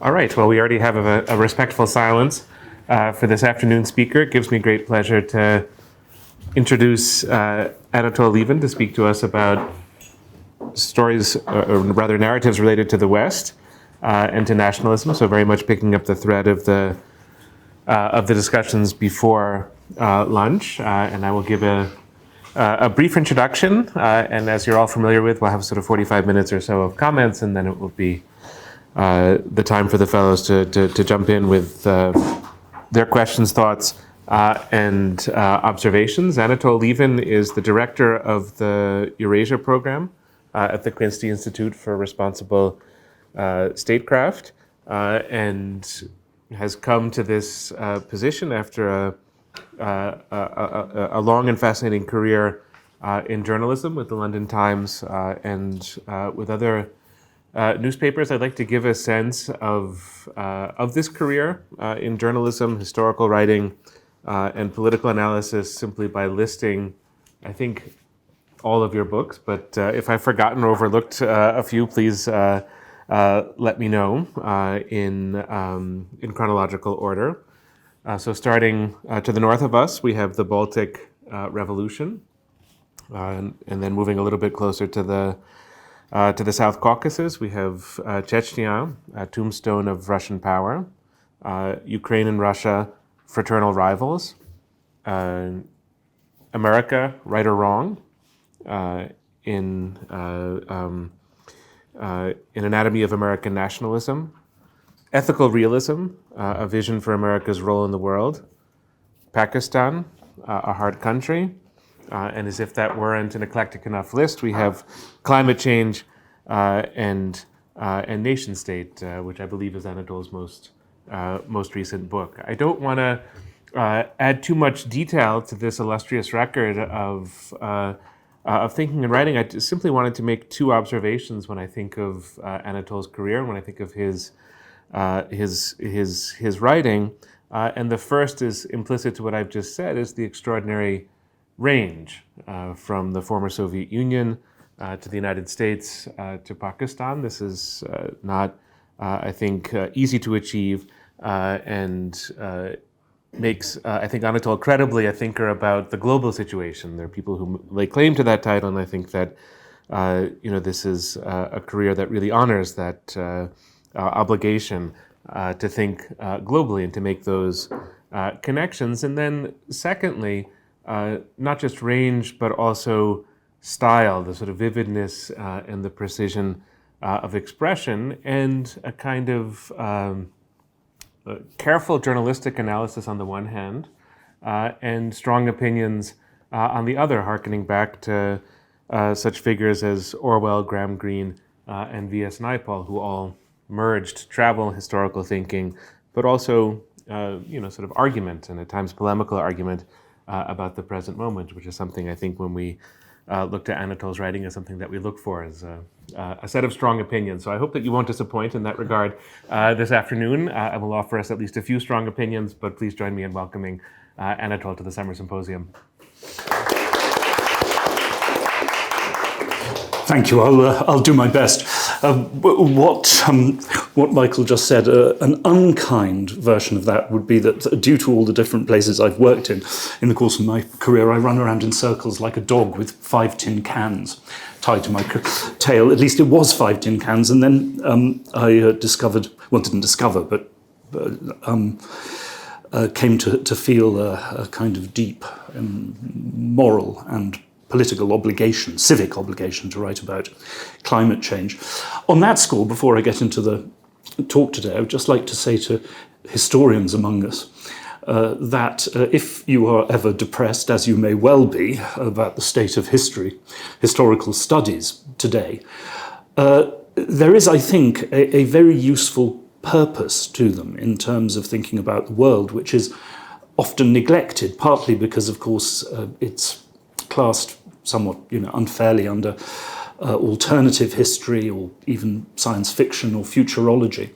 All right, well, we already have a respectful silence for this afternoon's speaker. It gives me great pleasure to introduce Anatol Lieven to speak to us about stories, or rather narratives related to the West and to nationalism, so very much picking up the thread of the discussions before lunch. And I will give a brief introduction, and as you're all familiar with, we'll have sort of 45 minutes or so of comments, and then it will be the time for the fellows to jump in with their questions, thoughts, and observations. Anatol Lieven is the director of the Eurasia Program at the Quincy Institute for Responsible Statecraft, and has come to this position after a long and fascinating career in journalism with the London Times and with other newspapers. I'd like to give a sense of this career in journalism, historical writing, and political analysis simply by listing, I think, all of your books. But if I've forgotten or overlooked a few, please let me know in chronological order. So starting to the north of us, we have the Baltic Revolution, and then moving a little bit closer to the South Caucasus, we have Chechnya, a tombstone of Russian power, Ukraine and Russia, fraternal rivals, America, right or wrong, in Anatomy of American Nationalism, Ethical Realism, a vision for America's role in the world, Pakistan, a hard country, and as if that weren't an eclectic enough list, we have Climate Change and Nation State, which I believe is Anatol's most recent book. I don't want to add too much detail to this illustrious record of thinking and writing. I just simply wanted to make two observations when I think of Anatol's career and when I think of his writing. And the first is implicit to what I've just said, is the extraordinary range from the former Soviet Union to the United States to Pakistan. This is not, I think, easy to achieve and makes, I think, Anatol credibly a thinker about the global situation. There are people who lay claim to that title, and I think that this is a career that really honors that obligation to think globally and to make those connections. And then secondly, not just range, but also style, the sort of vividness and the precision of expression, and a kind of careful journalistic analysis on the one hand, and strong opinions on the other, hearkening back to such figures as Orwell, Graham Greene, and V.S. Naipaul, who all merged travel, historical thinking, but also sort of argument, and at times polemical argument about the present moment, which is something I think when we look to Anatol's writing is something that we look for as a set of strong opinions. So I hope that you won't disappoint in that regard this afternoon. I will offer us at least a few strong opinions, but please join me in welcoming Anatol to the Summer Symposium. Thank you. I'll do my best. What Michael just said, an unkind version of that would be that due to all the different places I've worked in the course of my career, I run around in circles like a dog with 5 tin cans tied to my tail. At least it was 5 tin cans, and then I discovered, well, didn't discover, but came to feel a kind of deep moral and political obligation, civic obligation to write about climate change. On that score, before I get into the talk today, I would just like to say to historians among us that if you are ever depressed, as you may well be, about the state of historical studies today, there is, I think, a very useful purpose to them in terms of thinking about the world, which is often neglected, partly because, of course, it's classed somewhat unfairly under alternative history or even science fiction or futurology.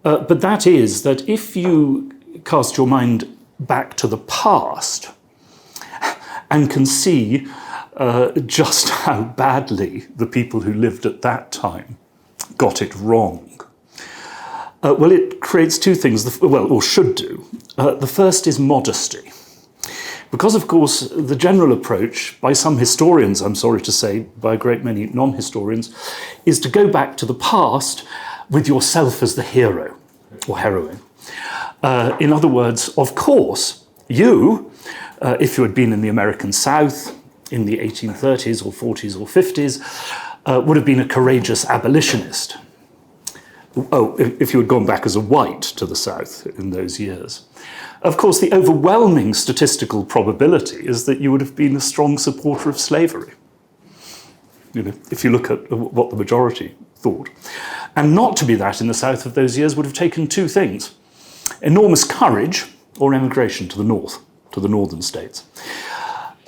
But that is that if you cast your mind back to the past and can see just how badly the people who lived at that time got it wrong, Well, it creates two things, or should do. The first is modesty. Because, of course, the general approach, by some historians, I'm sorry to say, by a great many non-historians, is to go back to the past with yourself as the hero or heroine. In other words, of course, you, if you had been in the American South in the 1830s or 40s or 50s, would have been a courageous abolitionist. Oh, if you had gone back as a white to the South in those years. Of course, the overwhelming statistical probability is that you would have been a strong supporter of slavery. You know, if you look at what the majority thought. And not to be that in the South of those years would have taken two things: enormous courage or emigration to the north, to the northern states.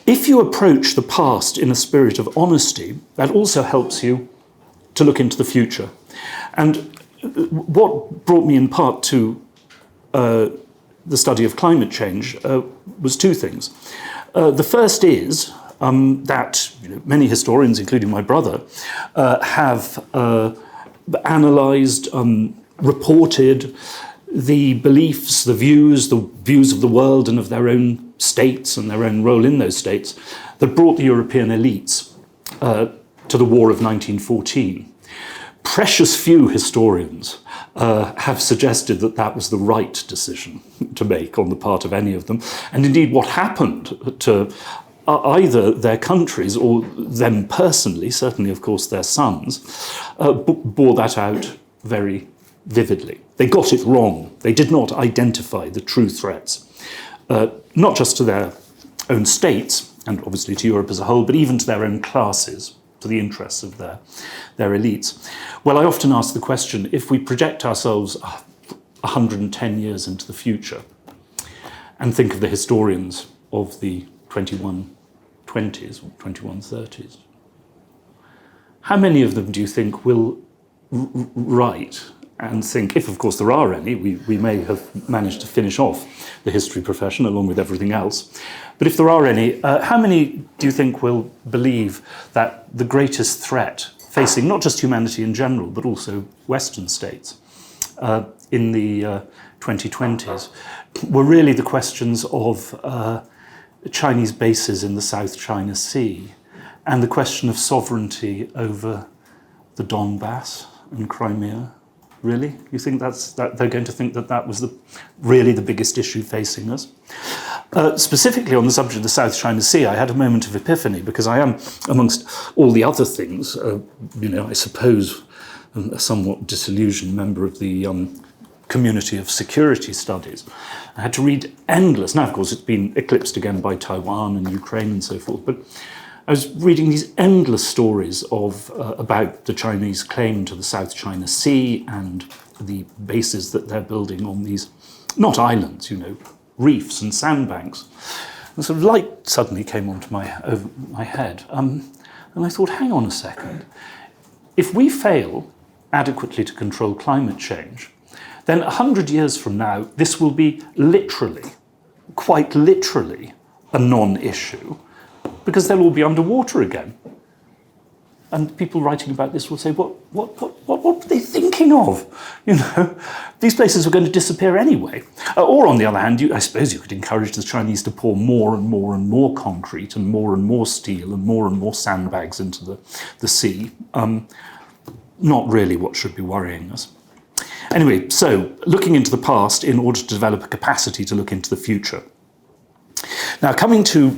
If you approach the past in a spirit of honesty, that also helps you to look into the future. And what brought me in part to the study of climate change was two things. The first is that many historians, including my brother, have analysed, reported the beliefs, the views of the world and of their own states and their own role in those states that brought the European elites to the War of 1914. Precious few historians have suggested that that was the right decision to make on the part of any of them. And indeed, what happened to either their countries or them personally, certainly, of course, their sons, bore that out very vividly. They got it wrong. They did not identify the true threats, not just to their own states, and obviously to Europe as a whole, but even to their own classes, to the interests of their elites. Well, I often ask the question, if we project ourselves 110 years into the future and think of the historians of the 2120s or 2130s, how many of them do you think will write and think, if of course there are any, we may have managed to finish off the history profession along with everything else, but if there are any, how many do you think will believe that the greatest threat facing not just humanity in general, but also Western states in the 2020s were really the questions of Chinese bases in the South China Sea and the question of sovereignty over the Donbass and Crimea? Really? You think that they're going to think that that was really the biggest issue facing us? Specifically on the subject of the South China Sea, I had a moment of epiphany because I am, amongst all the other things, I suppose a somewhat disillusioned member of the community of security studies. I had to read endless, now of course it's been eclipsed again by Taiwan and Ukraine and so forth, but I was reading these endless stories about the Chinese claim to the South China Sea and the bases that they're building on these, not islands, reefs and sandbanks. And sort of light suddenly came over my head. And I thought, hang on a second. If we fail adequately to control climate change, then 100 years from now, this will be literally, quite literally, a non-issue, because they'll all be underwater again. And people writing about this will say, what were they thinking of? These places are going to disappear anyway. Or on the other hand, I suppose you could encourage the Chinese to pour more and more and more concrete and more steel and more sandbags into the sea. Not really what should be worrying us. Anyway, so looking into the past in order to develop a capacity to look into the future. Now, coming to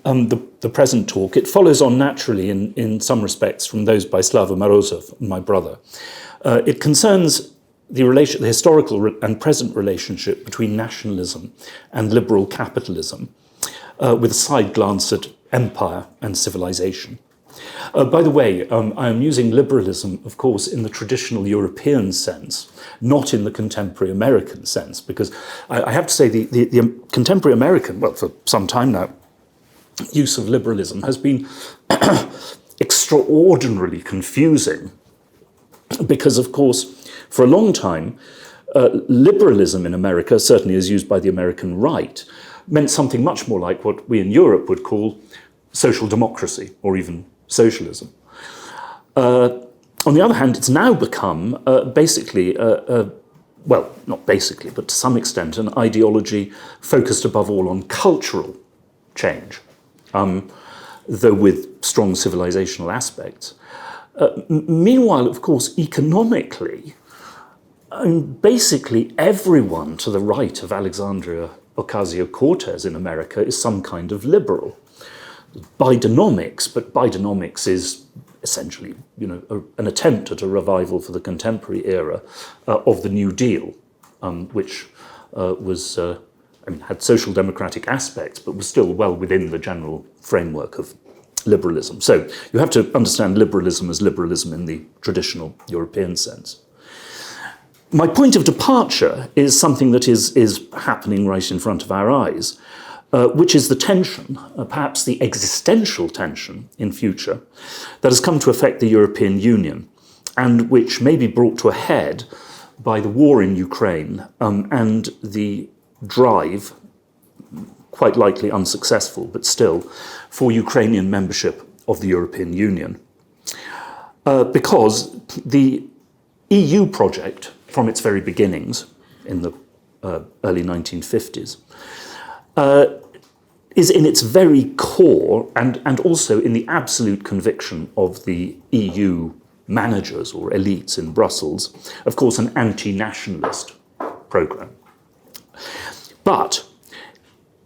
the present talk, it follows on naturally in some respects from those by Slava Morozov, my brother. It concerns the historical and present relationship between nationalism and liberal capitalism, with a side glance at empire and civilization. By the way, I am using liberalism, of course, in the traditional European sense, not in the contemporary American sense, because I have to say the contemporary American, well, for some time now, use of liberalism has been extraordinarily confusing because, of course, for a long time, liberalism in America, certainly as used by the American right, meant something much more like what we in Europe would call social democracy or even socialism. On the other hand, it's now become basically a well, not basically, but to some extent, an ideology focused above all on cultural change, though with strong civilizational aspects. Meanwhile, of course, economically, basically everyone to the right of Alexandria Ocasio-Cortez in America is some kind of liberal. Bidenomics, but Bidenomics is essentially, an attempt at a revival for the contemporary era of the New Deal, which had social democratic aspects, but was still well within the general framework of liberalism. So you have to understand liberalism as liberalism in the traditional European sense. My point of departure is something that is happening right in front of our eyes, which is the tension, perhaps the existential tension in future, that has come to affect the European Union, and which may be brought to a head by the war in Ukraine and the drive, quite likely unsuccessful, but still, for Ukrainian membership of the European Union. Because the EU project, from its very beginnings in the early 1950s, is in its very core and also in the absolute conviction of the EU managers or elites in Brussels, of course, an anti-nationalist program. But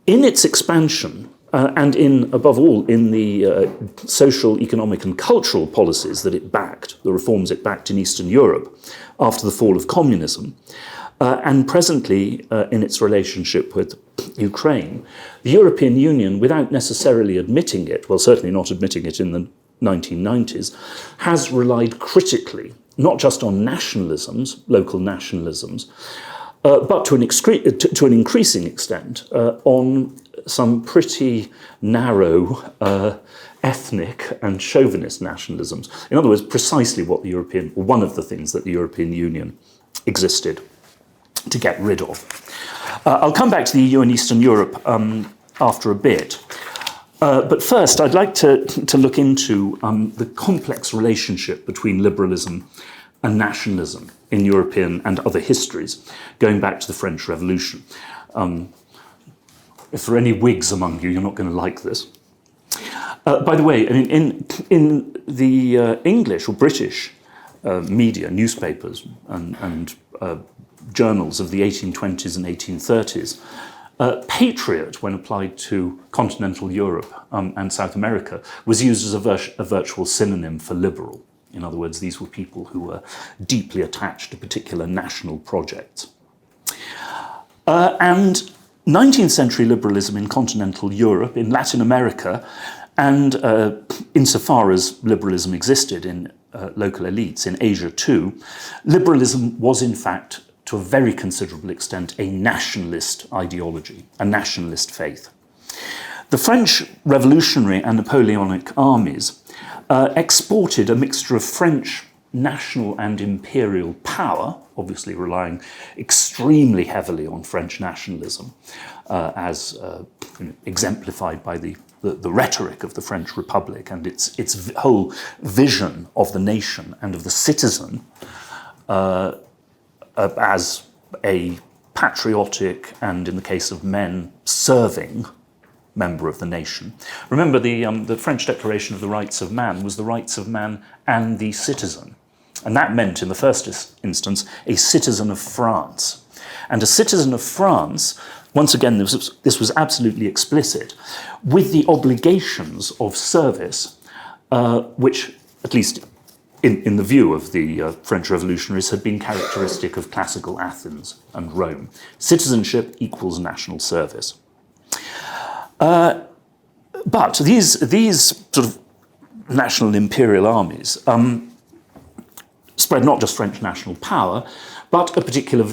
in its expansion, and above all, in the social, economic and cultural policies that it backed, the reforms it backed in Eastern Europe after the fall of communism, and presently in its relationship with Ukraine, the European Union, without necessarily admitting it, well, certainly not admitting it in the 1990s, has relied critically, not just on nationalisms, local nationalisms, but to an increasing extent on some pretty narrow ethnic and chauvinist nationalisms. In other words, precisely what one of the things that the European Union existed to get rid of. I'll come back to the EU and Eastern Europe after a bit. But first, I'd like to look into the complex relationship between liberalism and nationalism in European and other histories, going back to the French Revolution. If there are any Whigs among you, you're not going to like this. By the way, in the English or British media, newspapers and journals of the 1820s and 1830s, patriot, when applied to continental Europe and South America, was used as a virtual synonym for liberal. In other words, these were people who were deeply attached to particular national projects. And 19th century liberalism in continental Europe, in Latin America, and insofar as liberalism existed in local elites in Asia too, liberalism was in fact, to a very considerable extent, a nationalist ideology, a nationalist faith. The French revolutionary and Napoleonic armies exported a mixture of French national and imperial power, obviously relying extremely heavily on French nationalism, as exemplified by the rhetoric of the French Republic and its whole vision of the nation and of the citizen as a patriotic and, in the case of men, serving member of the nation. Remember, the French Declaration of the Rights of Man was the rights of man and the citizen. And that meant, in the first instance, a citizen of France. And a citizen of France, once again, this was absolutely explicit, with the obligations of service, which, at least in the view of the French revolutionaries, had been characteristic of classical Athens and Rome. Citizenship equals national service. But these sort of national imperial armies spread not just French national power, but a particular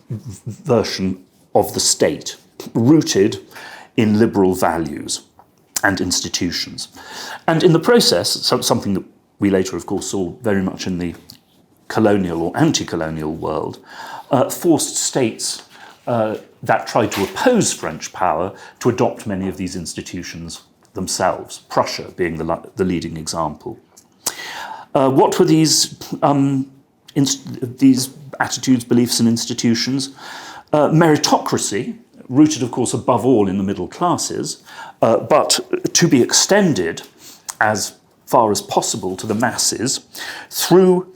version of the state, rooted in liberal values and institutions. And in the process, something that we later, of course, saw very much in the colonial or anti-colonial world, forced states that tried to oppose French power to adopt many of these institutions themselves, Prussia being the leading example. What were these these attitudes, beliefs, and institutions. Meritocracy, rooted, of course, above all in the middle classes, but to be extended as far as possible to the masses through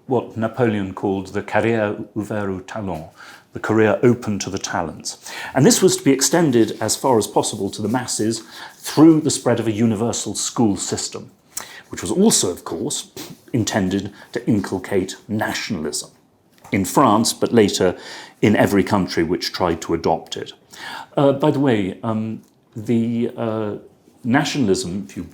what Napoleon called the carrière ouverte aux talents, the career open to the talents. And this was to be extended as far as possible to the masses through the spread of a universal school system, which was also, of course, intended to inculcate nationalism in France, but later in every country which tried to adopt it. By the way, the nationalism, if you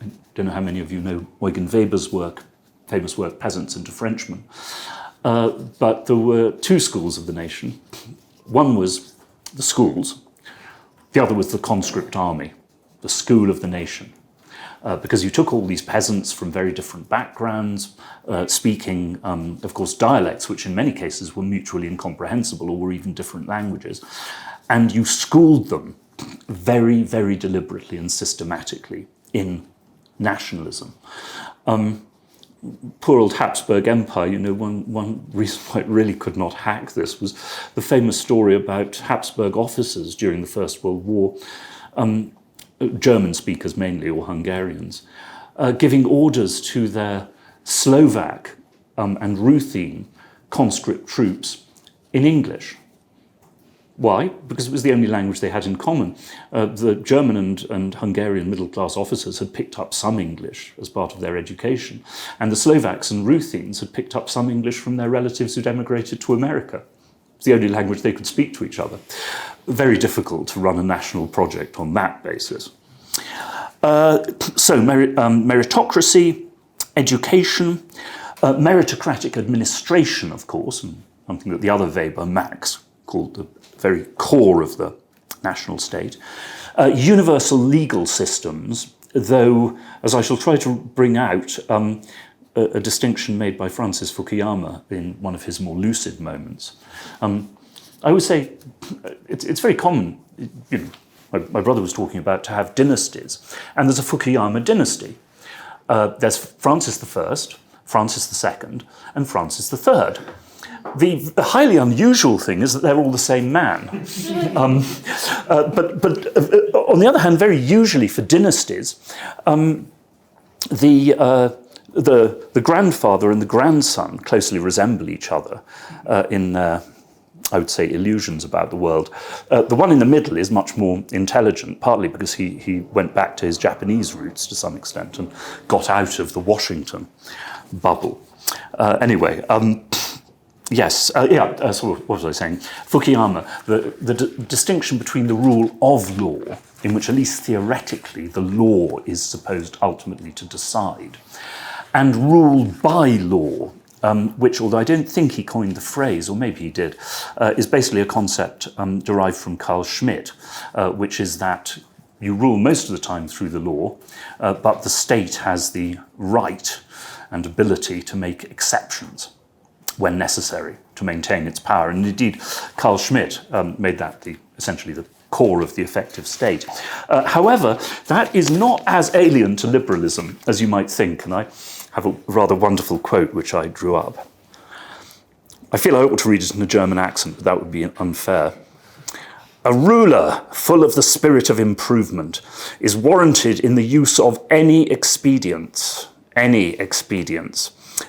I don't know how many of you know Eugen Weber's work, famous work, Peasants into Frenchmen, but there were two schools of the nation. One was the schools, the other was the conscript army, the school of the nation. Because you took all these peasants from very different backgrounds, speaking, of course, dialects, which in many cases were mutually incomprehensible or were even different languages, and you schooled them very, very deliberately and systematically in nationalism. Poor old Habsburg Empire, you know, one reason why it really could not hack this was the famous story about Habsburg officers during the First World War, German speakers mainly, or Hungarians, giving orders to their Slovak and Ruthene conscript troops in English. Why? Because it was the only language they had in common. The German and Hungarian middle-class officers had picked up some English as part of their education, and the Slovaks and Ruthenes had picked up some English from their relatives who'd emigrated to America. It's the only language they could speak to each other. Very difficult to run a national project on that basis. Meritocracy, education, meritocratic administration, of course, and something that the other Weber, Max, called the very core of the national state. Universal legal systems, though, as I shall try to bring out, a distinction made by Francis Fukuyama in one of his more lucid moments. I would say it's very common, you know, my brother was talking about to have dynasties, and there's a Fukuyama dynasty. There's Francis I, Francis II, and Francis III. The highly unusual thing is that they're all the same man. But on the other hand, very usually for dynasties, the grandfather and the grandson closely resemble each other in I would say, illusions about the world. The one in the middle is much more intelligent, partly because he went back to his Japanese roots to some extent and got out of the Washington bubble. So what was I saying? Fukuyama, the distinction between the rule of law, in which at least theoretically the law is supposed ultimately to decide, and rule by law, which, although I don't think he coined the phrase, or maybe he did, is basically a concept derived from Carl Schmitt, which is that you rule most of the time through the law, but the state has the right and ability to make exceptions when necessary to maintain its power. And indeed, Carl Schmitt made that essentially the core of the effective state. However, that is not as alien to liberalism as you might think, and I have a rather wonderful quote which I drew up. I feel I ought to read it in a German accent, but that would be unfair. A ruler full of the spirit of improvement is warranted in the use of any expedients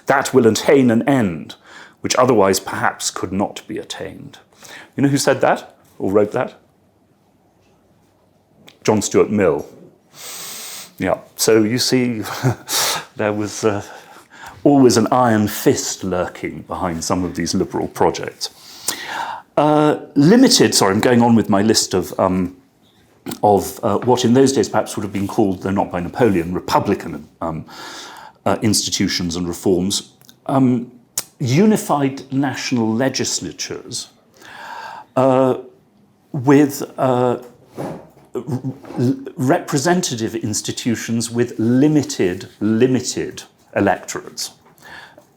that will attain an end, which otherwise perhaps could not be attained. You know who said that, or wrote that? John Stuart Mill. Yeah, so you see, there was always an iron fist lurking behind some of these liberal projects. I'm going on with my list of what in those days perhaps would have been called, though not by Napoleon, republican institutions and reforms. Unified national legislatures with representative institutions with limited electorates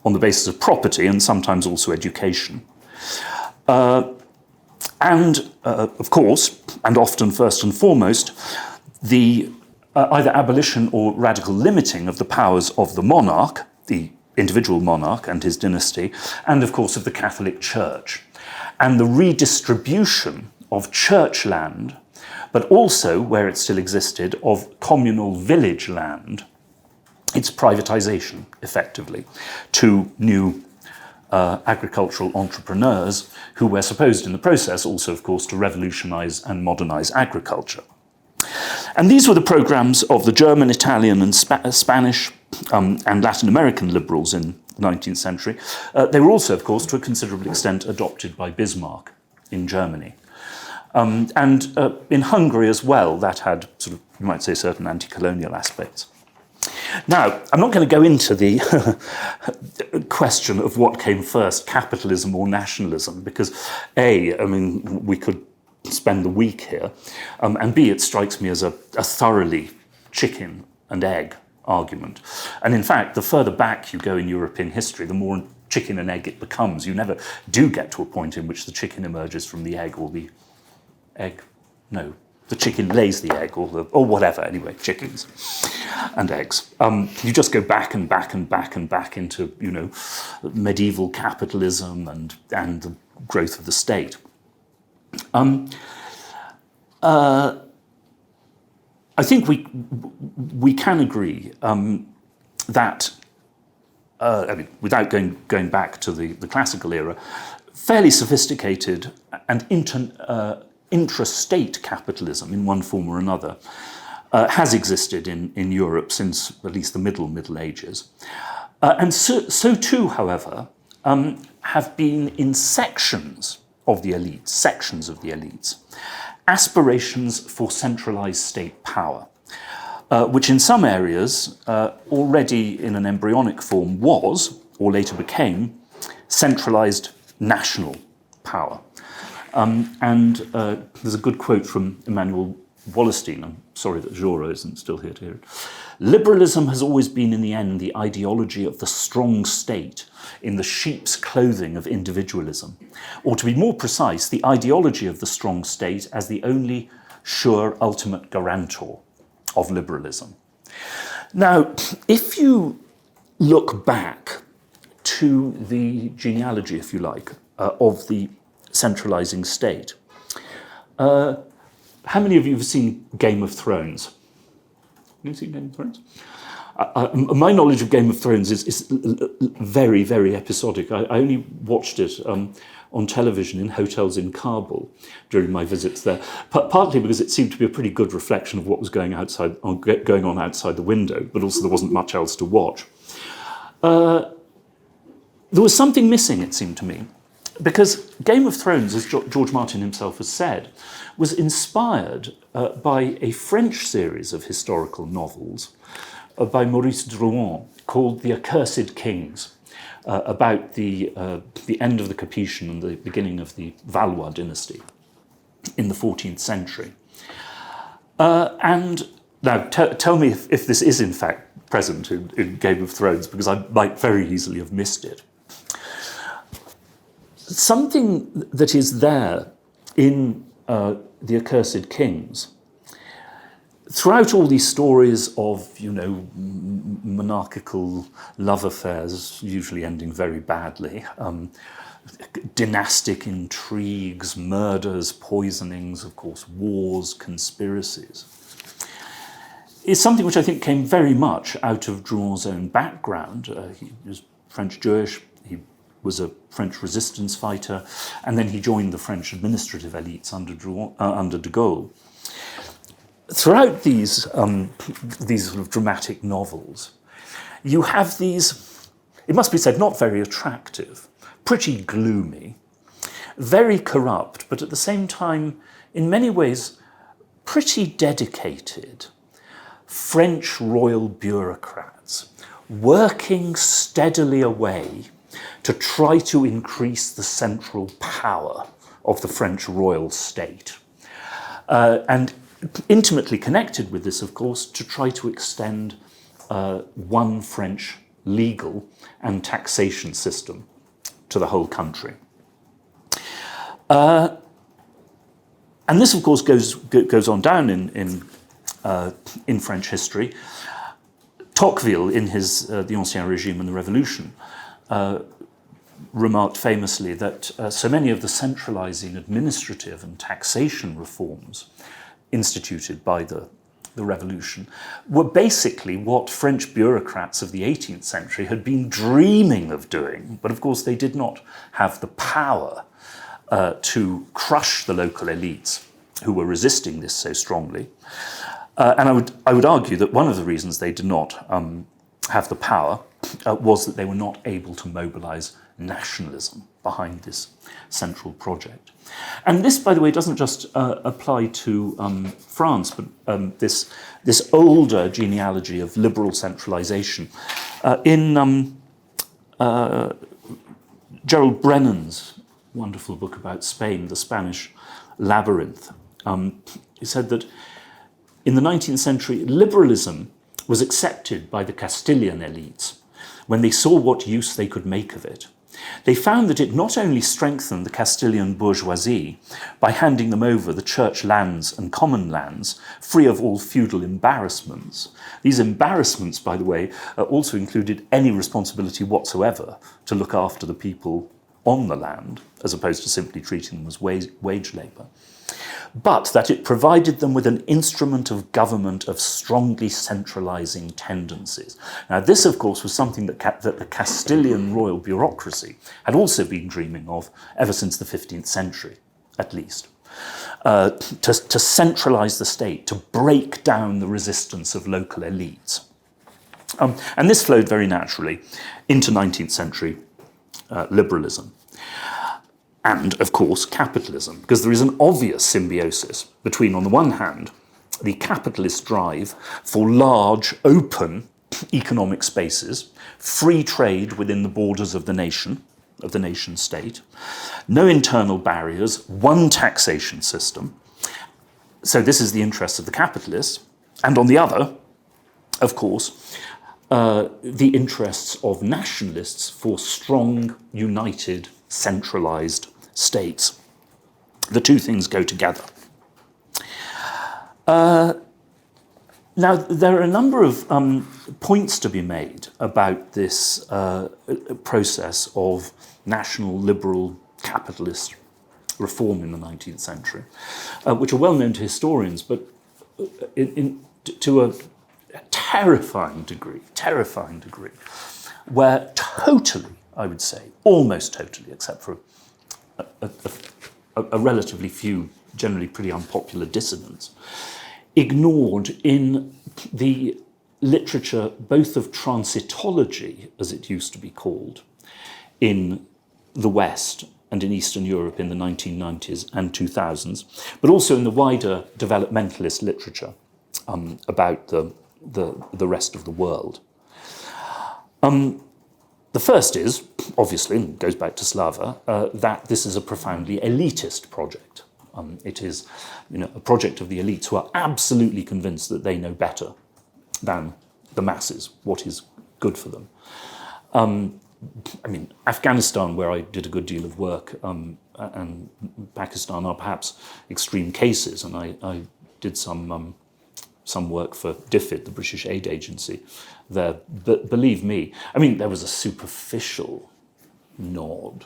on the basis of property and sometimes also education. Of course, and often first and foremost, the either abolition or radical limiting of the powers of the monarch, the individual monarch and his dynasty, and of course of the Catholic Church, and the redistribution of church land, but also, where it still existed, of communal village land, its privatization, effectively, to new agricultural entrepreneurs who were supposed in the process also, of course, to revolutionize and modernize agriculture. And these were the programs of the German, Italian, and Spanish and Latin American liberals in the 19th century. They were also, of course, to a considerable extent adopted by Bismarck in Germany. And in Hungary as well, that had sort of, you might say, certain anti-colonial aspects. Now, I'm not going to go into the question of what came first, capitalism or nationalism, because A, I mean, we could spend the week here, and B, it strikes me as a thoroughly chicken and egg argument. And in fact, the further back you go in European history, the more chicken and egg it becomes. You never do get to a point in which the chicken emerges from the egg, or the egg, no, the chicken lays the egg, or whatever, anyway, chickens and eggs. You just go back and back and back and back into, you know, medieval capitalism and the growth of the state. I think we can agree that, I mean, without going back to the classical era, fairly sophisticated and intrastate capitalism in one form or another has existed in Europe since at least the Middle Ages. And so too, however, have been in sections of the elites, aspirations for centralized state power, which in some areas already in an embryonic form was, or later became, centralized national power. And there's a good quote from Emanuel Wallerstein. I'm sorry that Joro isn't still here to hear it. Liberalism has always been in the end the ideology of the strong state in the sheep's clothing of individualism. Or to be more precise, the ideology of the strong state as the only sure ultimate guarantor of liberalism. Now, if you look back to the genealogy, if you like, of the centralizing state, how many of you have seen Game of Thrones? Have you seen Game of Thrones? My knowledge of Game of Thrones is very, very episodic. I only watched it on television in hotels in Kabul during my visits there, partly because it seemed to be a pretty good reflection of what was going on outside the window, but also there wasn't much else to watch. There was something missing, it seemed to me, because Game of Thrones, as George Martin himself has said, was inspired by a French series of historical novels by Maurice Drouin called The Accursed Kings, about the end of the Capetian and the beginning of the Valois dynasty in the 14th century. And now tell me if this is in fact present in Game of Thrones, because I might very easily have missed it. Something that is there in The Accursed Kings, throughout all these stories of, you know, monarchical love affairs, usually ending very badly, dynastic intrigues, murders, poisonings, of course, wars, conspiracies, is something which I think came very much out of Drouin's own background. He was French Jewish, he was a French resistance fighter, and then he joined the French administrative elites under de Gaulle. Throughout these sort of dramatic novels, you have these, it must be said, not very attractive, pretty gloomy, very corrupt, but at the same time, in many ways, pretty dedicated French royal bureaucrats working steadily away to try to increase the central power of the French royal state. And intimately connected with this, of course, to try to extend one French legal and taxation system to the whole country. And this, of course, goes on down in French history, Tocqueville, in his The Ancien Régime and the Revolution, remarked famously that so many of the centralizing administrative and taxation reforms instituted by the revolution were basically what French bureaucrats of the 18th century had been dreaming of doing, but of course they did not have the power to crush the local elites who were resisting this so strongly. And I would argue that one of the reasons they did not have the power was that they were not able to mobilize nationalism behind this central project. And this, by the way, doesn't just apply to France, but this older genealogy of liberal centralization. In Gerald Brennan's wonderful book about Spain, The Spanish Labyrinth, he said that in the 19th century, liberalism was accepted by the Castilian elites when they saw what use they could make of it. They found that it not only strengthened the Castilian bourgeoisie by handing them over the church lands and common lands, free of all feudal embarrassments. These embarrassments, by the way, also included any responsibility whatsoever to look after the people on the land, as opposed to simply treating them as wage labour. But that it provided them with an instrument of government of strongly centralising tendencies. Now, this, of course, was something that the Castilian royal bureaucracy had also been dreaming of ever since the 15th century, at least. To centralise the state, to break down the resistance of local elites. And this flowed very naturally into 19th century liberalism. And, of course, capitalism, because there is an obvious symbiosis between, on the one hand, the capitalist drive for large, open economic spaces, free trade within the borders of the nation state, no internal barriers, one taxation system. So this is the interest of the capitalists. And on the other, of course, the interests of nationalists for strong, united, centralised states. The two things go together. Now, there are a number of points to be made about this process of national liberal capitalist reform in the 19th century, which are well known to historians, but to a terrifying degree, where totally, I would say, almost totally, except for a relatively few, generally pretty unpopular dissidents, ignored in the literature both of transitology, as it used to be called, in the West and in Eastern Europe in the 1990s and 2000s, but also in the wider developmentalist literature about the rest of the world. The first is, obviously, and goes back to Slava, that this is a profoundly elitist project. It is, a project of the elites who are absolutely convinced that they know better than the masses what is good for them. Afghanistan, where I did a good deal of work, and Pakistan are perhaps extreme cases, and I did some work for DFID, the British Aid Agency, there. But believe me, there was a superficial nod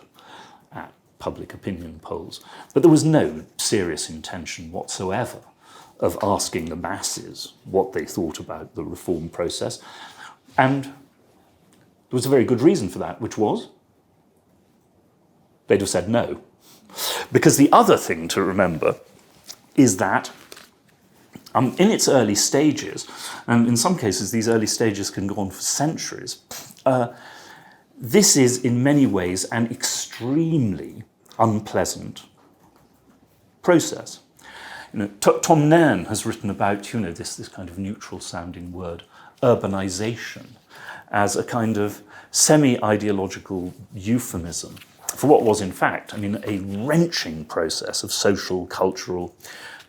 at public opinion polls, but there was no serious intention whatsoever of asking the masses what they thought about the reform process. And there was a very good reason for that, which was they'd have said no. Because the other thing to remember is that in its early stages, and in some cases these early stages can go on for centuries, this is in many ways an extremely unpleasant process. Tom Nairn has written about this kind of neutral sounding word, urbanization, as a kind of semi-ideological euphemism for what was in fact, a wrenching process of social, cultural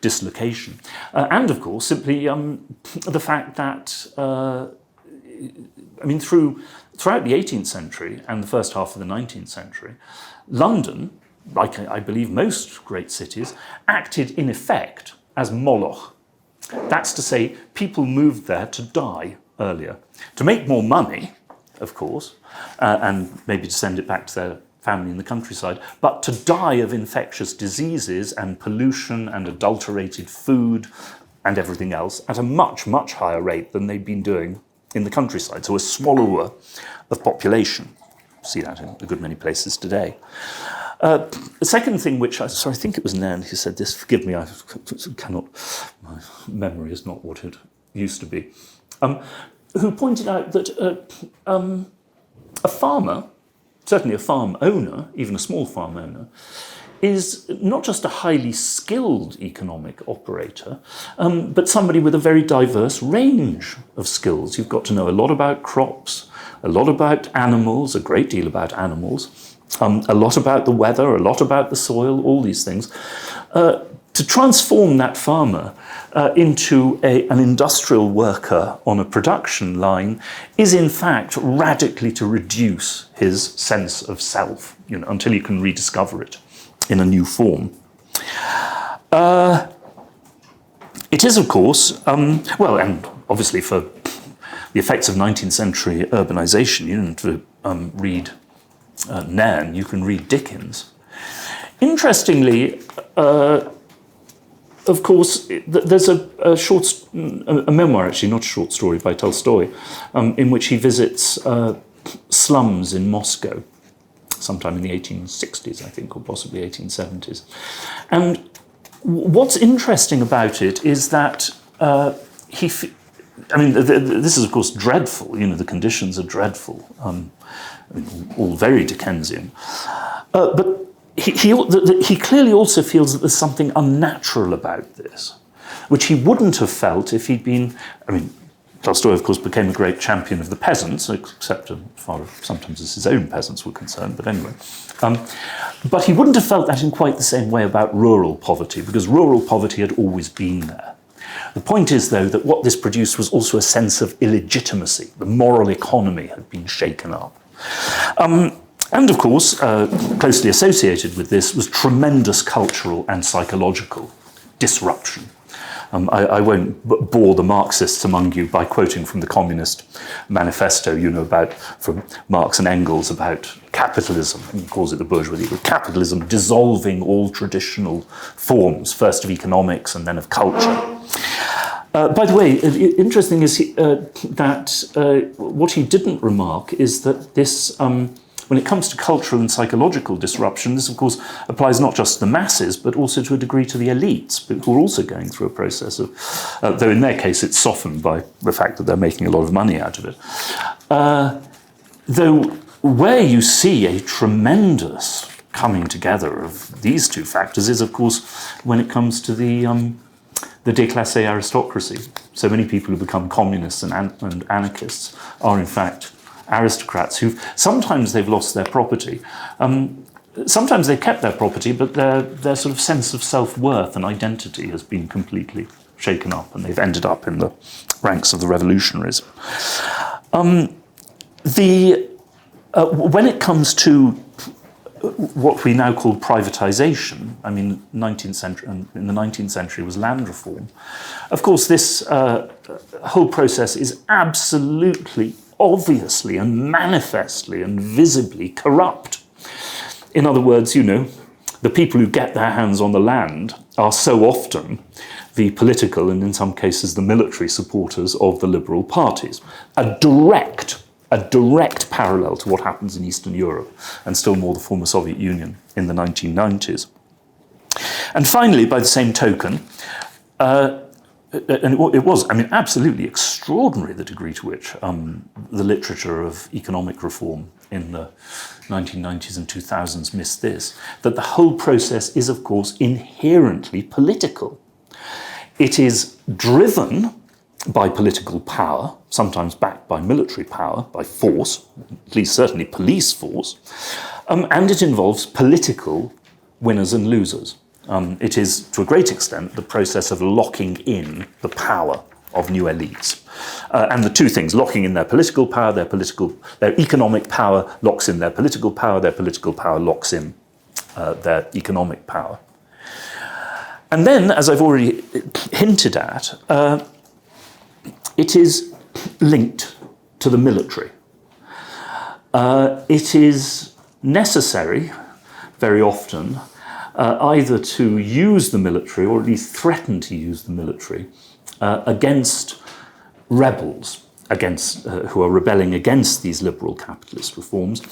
dislocation. And of course, simply the fact that, throughout the 18th century and the first half of the 19th century, London, like I believe most great cities, acted in effect as Moloch. That's to say, people moved there to die earlier, to make more money, of course, and maybe to send it back to their family in the countryside, but to die of infectious diseases and pollution and adulterated food and everything else at a much, much higher rate than they'd been doing in the countryside. So a swallower of population. See that in a good many places today. The second thing which I think it was Nan who said this, forgive me, my memory is not what it used to be, who pointed out that a farmer, certainly a farm owner, even a small farm owner, is not just a highly skilled economic operator, but somebody with a very diverse range of skills. You've got to know a lot about crops, a lot about animals, a great deal about animals, a lot about the weather, a lot about the soil, all these things. To transform that farmer into an industrial worker on a production line is in fact radically to reduce his sense of self, until you can rediscover it in a new form. It is, of course, and obviously for the effects of 19th century urbanization, you don't have to read Nairn, you can read Dickens. Interestingly, of course, there's a memoir, actually, not a short story, by Tolstoy, in which he visits slums in Moscow, sometime in the 1860s, I think, or possibly 1870s. And what's interesting about it is that this is, of course, dreadful. The conditions are dreadful, all very Dickensian. But he clearly also feels that there's something unnatural about this, which he wouldn't have felt if he'd been. Tolstoy, of course, became a great champion of the peasants, except as far as sometimes as his own peasants were concerned, but anyway. But he wouldn't have felt that in quite the same way about rural poverty, because rural poverty had always been there. The point is, though, that what this produced was also a sense of illegitimacy. The moral economy had been shaken up. And of course, closely associated with this was tremendous cultural and psychological disruption. I won't bore the Marxists among you by quoting from the Communist Manifesto, from Marx and Engels about capitalism, and he calls it the bourgeoisie, but capitalism dissolving all traditional forms, first of economics and then of culture. By the way, interesting is that what he didn't remark is that this, when it comes to cultural and psychological disruption, this, of course, applies not just to the masses, but also to a degree to the elites, who are also going through a process of, though in their case it's softened by the fact that they're making a lot of money out of it. Though where you see a tremendous coming together of these two factors is, of course, when it comes to the déclassé aristocracy. So many people who become communists and anarchists are, in fact, aristocrats who sometimes they've lost their property. Sometimes they've kept their property, but their sort of sense of self-worth and identity has been completely shaken up, and they've ended up in the ranks of the revolutionaries. When it comes to what we now call privatization, in the 19th century was land reform. Of course, this whole process is absolutely, obviously and manifestly and visibly corrupt. In other words, the people who get their hands on the land are so often the political and in some cases the military supporters of the liberal parties. A direct parallel to what happens in Eastern Europe and still more the former Soviet Union in the 1990s. And finally, by the same token, and it was, absolutely extraordinary the degree to which the literature of economic reform in the 1990s and 2000s missed this, that the whole process is, of course, inherently political. It is driven by political power, sometimes backed by military power, by force, at least certainly police force, and it involves political winners and losers. It is, to a great extent, the process of locking in the power of new elites. And the two things, locking in their political power, their economic power locks in their political power locks in their economic power. And then, as I've already hinted at, it is linked to the military. It is necessary, very often, either to use the military or at least threaten to use the military against rebels, who are rebelling against these liberal capitalist reforms.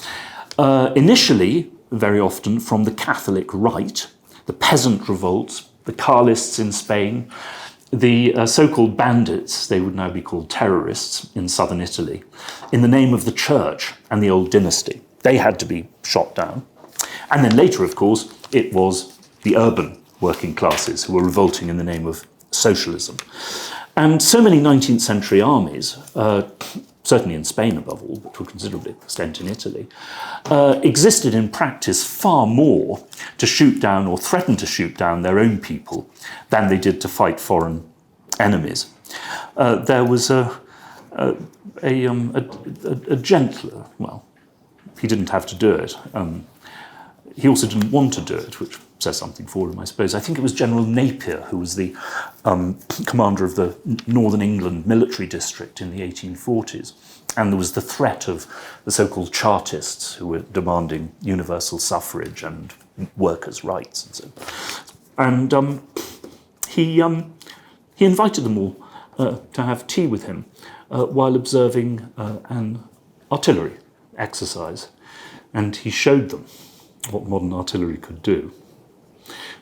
Initially, very often from the Catholic right, the peasant revolts, the Carlists in Spain, the so-called bandits, they would now be called terrorists in southern Italy, in the name of the church and the old dynasty. They had to be shot down. And then later, of course, it was the urban working classes who were revolting in the name of socialism. And so many 19th century armies, certainly in Spain above all, but to a considerable extent in Italy, existed in practice far more to shoot down or threaten to shoot down their own people than they did to fight foreign enemies. There was a gentler, well, he didn't have to do it. He also didn't want to do it, which says something for him, I suppose. I think it was General Napier who was the commander of the Northern England military district in the 1840s. And there was the threat of the so-called Chartists who were demanding universal suffrage and workers' rights and so. And he invited them all to have tea with him while observing an artillery exercise. And he showed them what modern artillery could do,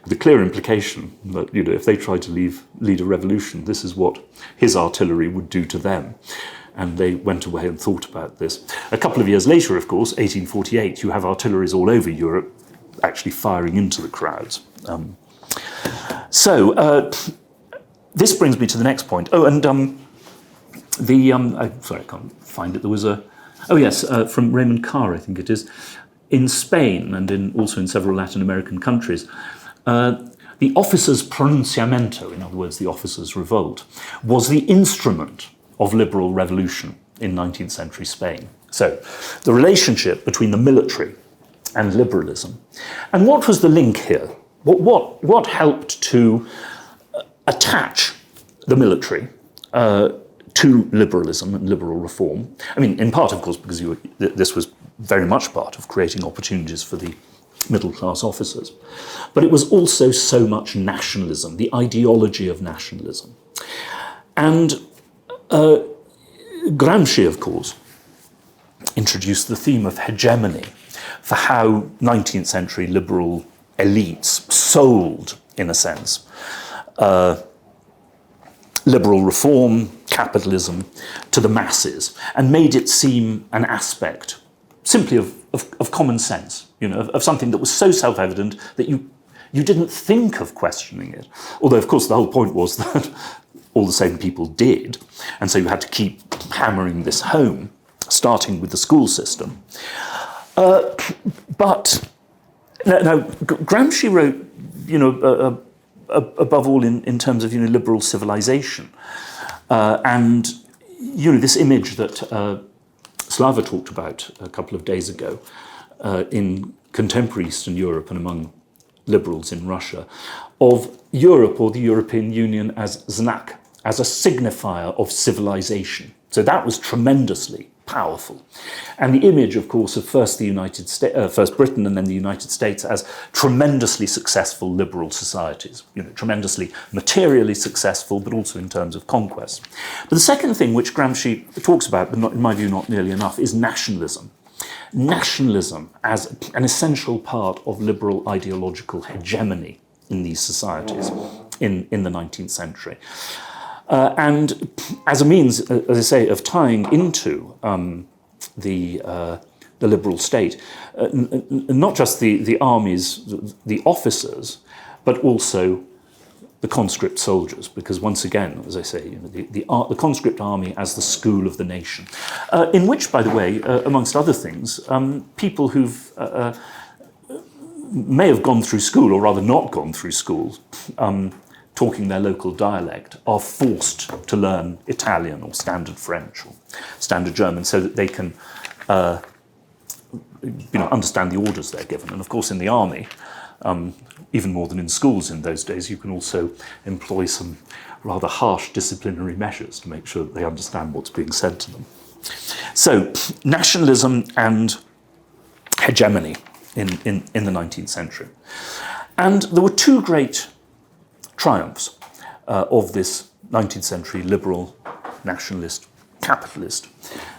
with the clear implication that, you know, if they tried to lead a revolution, this is what his artillery would do to them. And they went away and thought about this. A couple of years later, of course, 1848, you have artilleries all over Europe actually firing into the crowds. This brings me to the next point. Oh, and sorry, I can't find it. There was from Raymond Carr, I think it is. In Spain and also in several Latin American countries, the officers' pronunciamiento, in other words, the officers' revolt, was the instrument of liberal revolution in 19th century Spain. So the relationship between the military and liberalism. And what was the link here? What helped to attach the military to liberalism and liberal reform? I mean, in part, of course, because this was very much part of creating opportunities for the middle-class officers. But it was also so much nationalism, the ideology of nationalism. And Gramsci, of course, introduced the theme of hegemony for how 19th century liberal elites sold, in a sense, liberal reform, capitalism, to the masses, and made it seem an aspect simply of common sense, you know, of something that was so self-evident that you didn't think of questioning it. Although, of course, the whole point was that all the same people did, and so you had to keep hammering this home, starting with the school system. But now, Gramsci wrote, you know, above all in terms of, you know, liberal civilization, and, you know, this image that Slava talked about a couple of days ago in contemporary Eastern Europe and among liberals in Russia, of Europe or the European Union as znak, as a signifier of civilization. So that was tremendously powerful. And the image, of course, of first Britain and then the United States as tremendously successful liberal societies, you know, tremendously materially successful, but also in terms of conquest. But the second thing which Gramsci talks about, but not, in my view, not nearly enough, is nationalism. Nationalism as an essential part of liberal ideological hegemony in these societies in the 19th century. And as a means, as I say, of tying into the liberal state, not just the armies, the officers, but also the conscript soldiers, because once again, as I say, you know, the conscript army as the school of the nation, in which, by the way, amongst other things, people who've may have gone through school, or rather not gone through school, talking their local dialect, are forced to learn Italian or standard French or standard German so that they can you know, understand the orders they're given. And of course in the army, even more than in schools in those days, you can also employ some rather harsh disciplinary measures to make sure that they understand what's being said to them. So, nationalism and hegemony in the 19th century. And there were two great triumphs of this 19th century liberal, nationalist, capitalist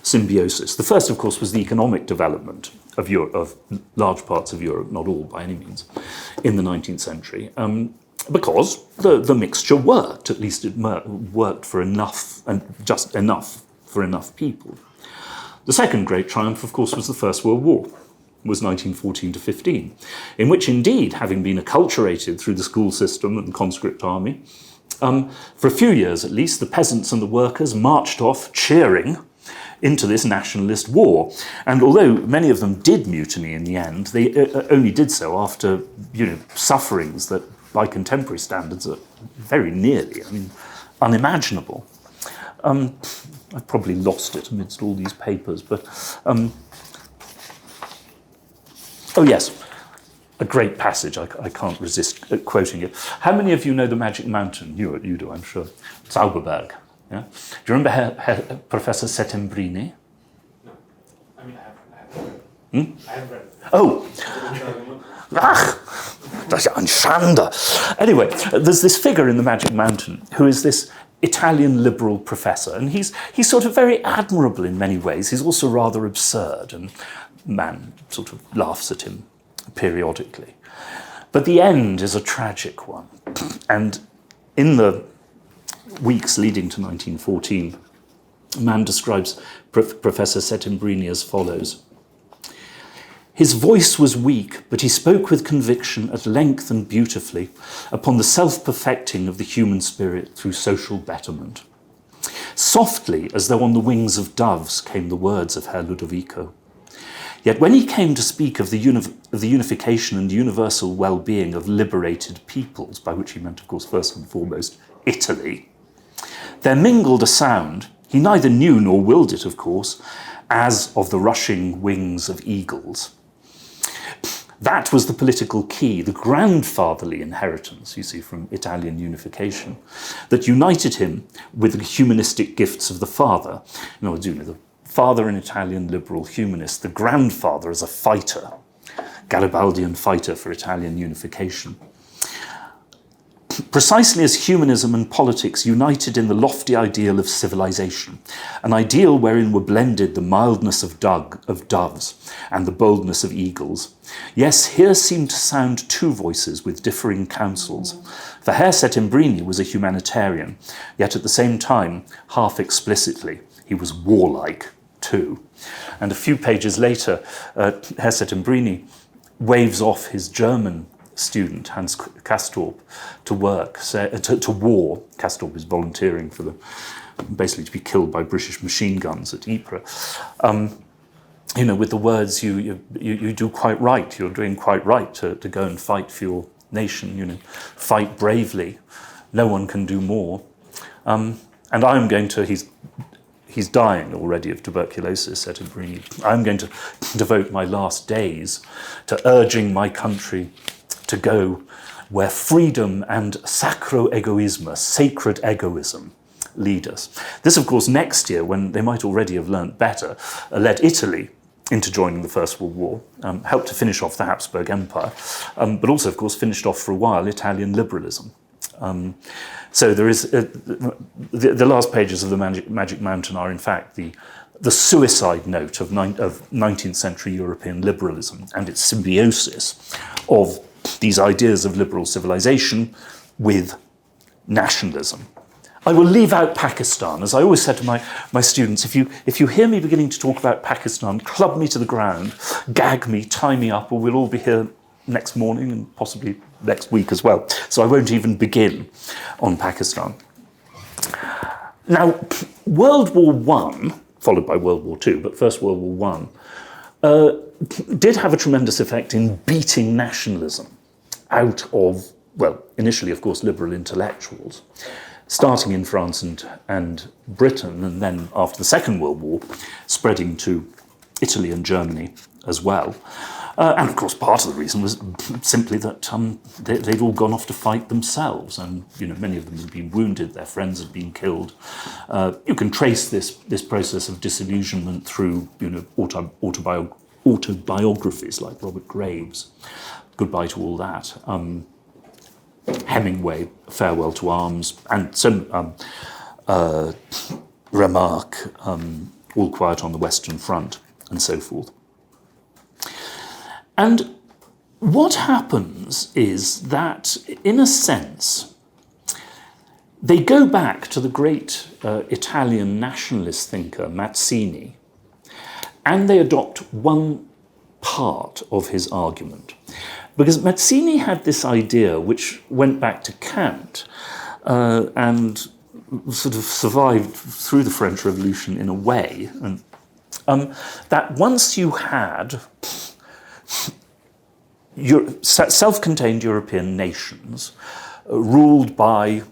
symbiosis. The first, of course, was the economic development of Europe, of large parts of Europe, not all by any means, in the 19th century, because the mixture worked. At least it worked for enough, and just enough for enough people. The second great triumph, of course, was the First World War. Was 1914 to 15, in which indeed, having been acculturated through the school system and conscript army, for a few years at least, the peasants and the workers marched off cheering into this nationalist war. And although many of them did mutiny in the end, they only did so after, sufferings that by contemporary standards are very nearly, unimaginable. I've probably lost it amidst all these papers, but oh yes, a great passage. I can't resist quoting it. How many of you know the Magic Mountain? You do, I'm sure. Zauberberg. Yeah? Do you remember Professor Settembrini? No. I have read it. Oh! Das ist ein Schande. Anyway, there's this figure in the Magic Mountain who is this Italian liberal professor, and he's sort of very admirable in many ways. He's also rather absurd, and man sort of laughs at him periodically. But the end is a tragic one. And in the weeks leading to 1914, man describes Professor Settembrini as follows. His voice was weak, but he spoke with conviction at length and beautifully upon the self-perfecting of the human spirit through social betterment. Softly, as though on the wings of doves, came the words of Herr Ludovico. Yet when he came to speak of the unification and universal well-being of liberated peoples, by which he meant, of course, first and foremost, Italy, there mingled a sound, he neither knew nor willed it, of course, as of the rushing wings of eagles. That was the political key, the grandfatherly inheritance, you see, from Italian unification, that united him with the humanistic gifts of the father. In other words, the father an Italian liberal humanist, the grandfather as a fighter, Garibaldian fighter for Italian unification. Precisely as humanism and politics united in the lofty ideal of civilization, an ideal wherein were blended the mildness of doves and the boldness of eagles. Yes, here seemed to sound two voices with differing counsels. For Herr Settembrini was a humanitarian, yet at the same time, half explicitly, he was warlike too. And a few pages later, Herr Settembrini waves off his German student, Hans Castorp, to work, to war. Castorp is volunteering for basically to be killed by British machine guns at Ypres. With the words, you do quite right, you're doing quite right to go and fight for your nation, fight bravely. No one can do more. And I'm going to, he's dying already of tuberculosis, Settembrini. I'm going to devote my last days to urging my country to go where freedom and sacro egoismo, sacred egoism, lead us. This, of course, next year, when they might already have learnt better, led Italy into joining the First World War, helped to finish off the Habsburg Empire, but also, of course, finished off for a while Italian liberalism. So there is the last pages of the Magic Mountain are, in fact, the suicide note of 19th century European liberalism and its symbiosis of these ideas of liberal civilization with nationalism. I will leave out Pakistan. As I always said to my students, if you hear me beginning to talk about Pakistan, club me to the ground, gag me, tie me up, or we'll all be here next morning and possibly next week as well. So I won't even begin on Pakistan. Now, World War I, followed by World War II, but first World War I, did have a tremendous effect in beating nationalism out of, well, initially, of course, liberal intellectuals, starting in France and Britain, and then after the Second World War, spreading to Italy and Germany as well. And of course, part of the reason was simply that they'd all gone off to fight themselves, and many of them had been wounded, their friends had been killed. You can trace this process of disillusionment through autobiographies like Robert Graves, Goodbye to All That, Hemingway, Farewell to Arms, and some Remarque, All Quiet on the Western Front, and so forth. And what happens is that, in a sense, they go back to the great Italian nationalist thinker Mazzini, and they adopt one part of his argument. Because Mazzini had this idea, which went back to Kant, and sort of survived through the French Revolution in a way, and that once you had self-contained European nations ruled by,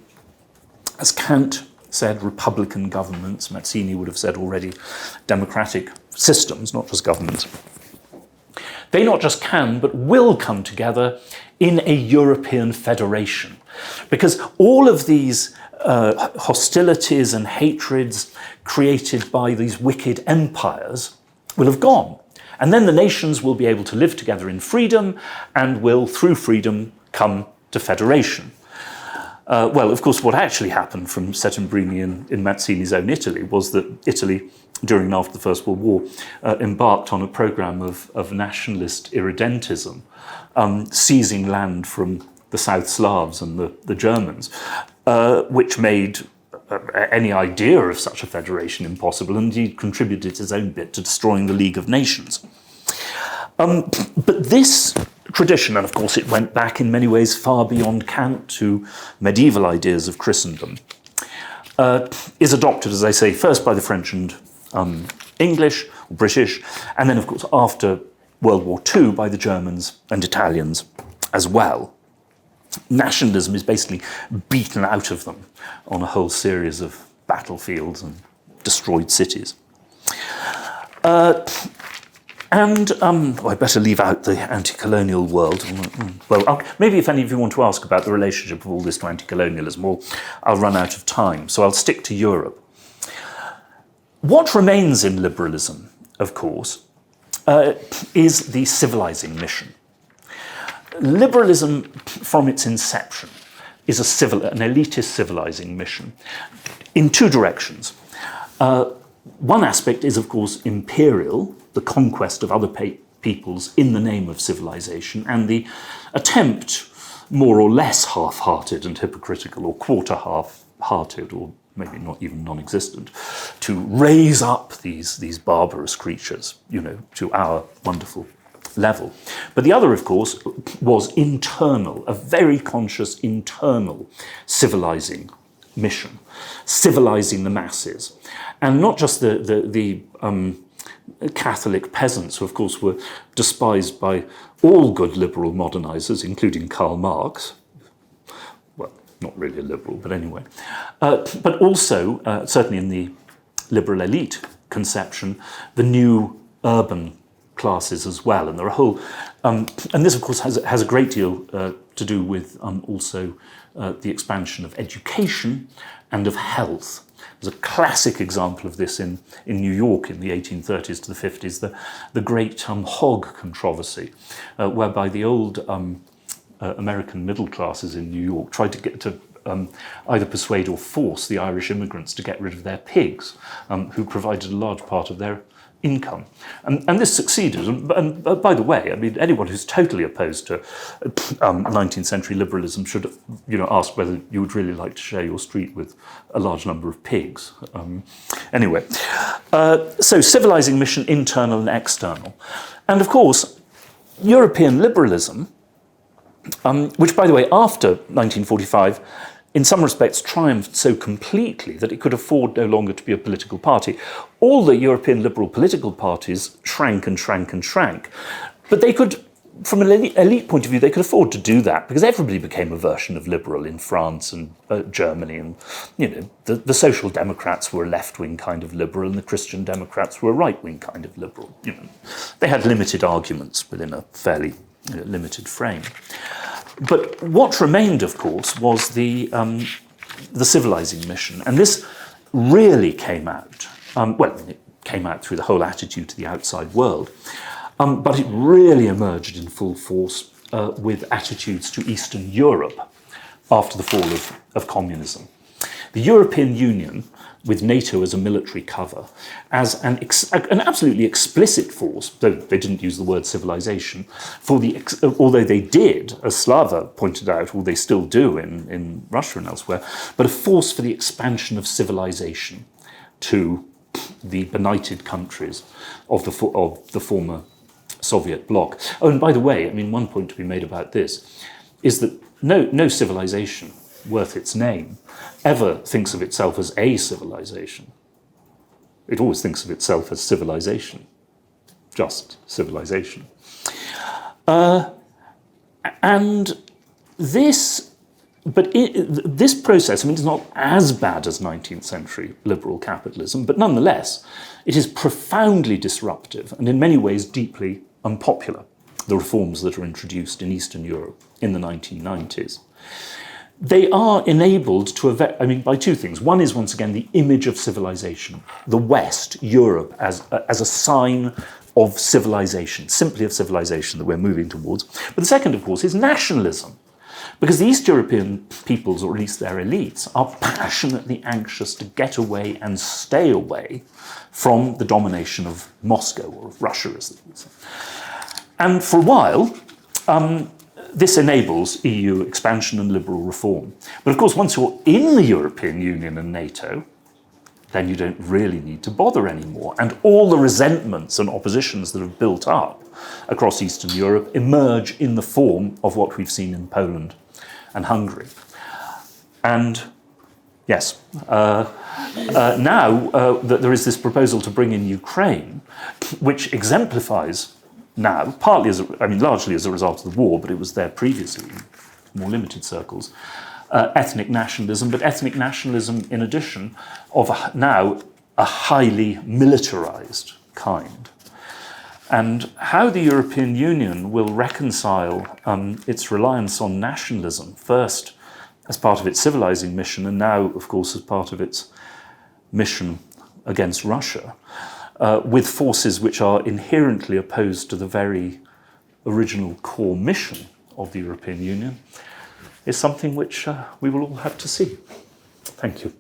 as Kant said, republican governments, Mazzini would have said already, democratic systems, not just governments, they not just can, but will come together in a European federation. Because all of these hostilities and hatreds created by these wicked empires will have gone. And then the nations will be able to live together in freedom and will, through freedom, come to federation. Well, of course, what actually happened from Settembrini in Mazzini's own Italy was that Italy, during and after the First World War, embarked on a program of nationalist irredentism, seizing land from the South Slavs and the Germans, which made any idea of such a federation impossible, and indeed contributed his own bit to destroying the League of Nations. But this tradition, and of course it went back in many ways far beyond Kant to medieval ideas of Christendom, is adopted, as I say, first by the French and English, or British, and then of course after World War II by the Germans and Italians as well. Nationalism is basically beaten out of them on a whole series of battlefields and destroyed cities. I better leave out the anti-colonial world. Well, maybe if any of you want to ask about the relationship of all this to anti-colonialism, well, I'll run out of time, so I'll stick to Europe. What remains in liberalism, of course, is the civilizing mission. Liberalism, from its inception, is an elitist civilizing mission in two directions. One aspect is, of course, imperial, the conquest of other peoples in the name of civilization, and the attempt, more or less half-hearted and hypocritical, or quarter half-hearted, or maybe not even non-existent, to raise up these barbarous creatures, to our wonderful level. But the other, of course, was internal, a very conscious internal civilizing mission, civilizing the masses. And not just the Catholic peasants, who of course were despised by all good liberal modernizers, including Karl Marx. Well, not really a liberal, but anyway. But also, certainly in the liberal elite conception, the new urban classes as well, and there are a whole, and this of course has a great deal to do with also the expansion of education and of health. There's a classic example of this in New York in the 1830s to the 50s, the great hog controversy, whereby the old American middle classes in New York tried to get to either persuade or force the Irish immigrants to get rid of their pigs, who provided a large part of their income. And this succeeded. And by the way, I mean, anyone who's totally opposed to 19th century liberalism should, ask whether you would really like to share your street with a large number of pigs. Anyway, so civilizing mission, internal and external. And of course, European liberalism, which, by the way, after 1945, in some respects triumphed so completely that it could afford no longer to be a political party. All the European liberal political parties shrank and shrank and shrank, but they could from an elite point of view, they could afford to do that because everybody became a version of liberal in France and Germany. And, the Social Democrats were a left-wing kind of liberal and the Christian Democrats were a right-wing kind of liberal. They had limited arguments within a fairly limited frame. But what remained, of course, was the civilizing mission. And this really came out, it came out through the whole attitude to the outside world. But it really emerged in full force with attitudes to Eastern Europe after the fall of communism. The European Union, with NATO as a military cover, as an absolutely explicit force, though they didn't use the word civilization, although they did, as Slava pointed out, or they still do in Russia and elsewhere, but a force for the expansion of civilization to the benighted countries of the former Soviet bloc. Oh, and by the way, one point to be made about this is that no civilization worth its name ever thinks of itself as a civilization. It always thinks of itself as civilization, just civilization. And this process, it's not as bad as 19th century liberal capitalism, but nonetheless, it is profoundly disruptive and in many ways deeply unpopular, the reforms that are introduced in Eastern Europe in the 1990s. They are enabled by two things. One is, once again, the image of civilization, the West, Europe, as a sign of civilization, simply of civilization that we're moving towards. But the second, of course, is nationalism. Because the East European peoples, or at least their elites, are passionately anxious to get away and stay away from the domination of Moscow, or of Russia, as they would say. And for a while, this enables EU expansion and liberal reform. But of course, once you're in the European Union and NATO, then you don't really need to bother anymore. And all the resentments and oppositions that have built up across Eastern Europe emerge in the form of what we've seen in Poland and Hungary. And yes, now that there is this proposal to bring in Ukraine, which exemplifies now, largely as a result of the war, but it was there previously in more limited circles, ethnic nationalism, but ethnic nationalism in addition of now a highly militarized kind. And how the European Union will reconcile its reliance on nationalism, first as part of its civilizing mission, and now, of course, as part of its mission against Russia, with forces which are inherently opposed to the very original core mission of the European Union, is something which we will all have to see. Thank you.